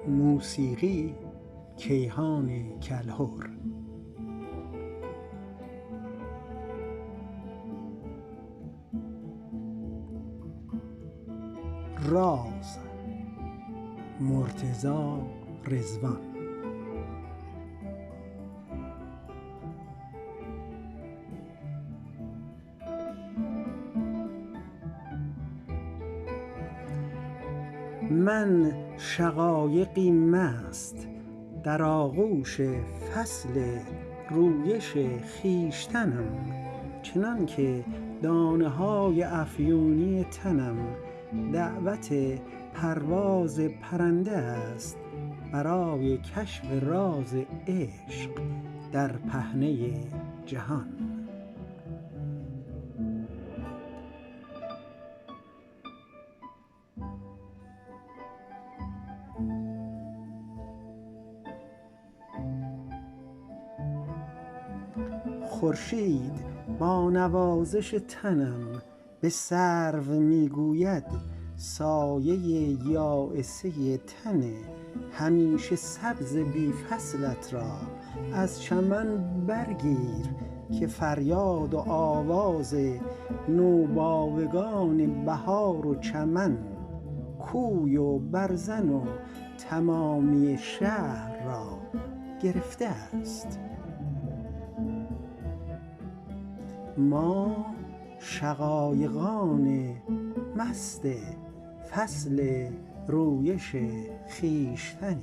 موسیقی کیهان کلهر. راز مرتضی رضوان. من شقایقی مست در آغوش فصل رویش خویشتنم، چنان که دانه های افیونی تنم دعوت پرواز پرنده است برای کشف راز عشق در پهنه جهان. خورشید با نوازش تنم به سرو میگوید سایه یائسه تن همیشه سبز بی فصلت را از چمن برگیر، که فریاد و آواز نوباوگان بهار و چمن کوی و برزن و تمامی شهر را گرفته است. ما شقایقان مست فصل رویش خویشتنیم.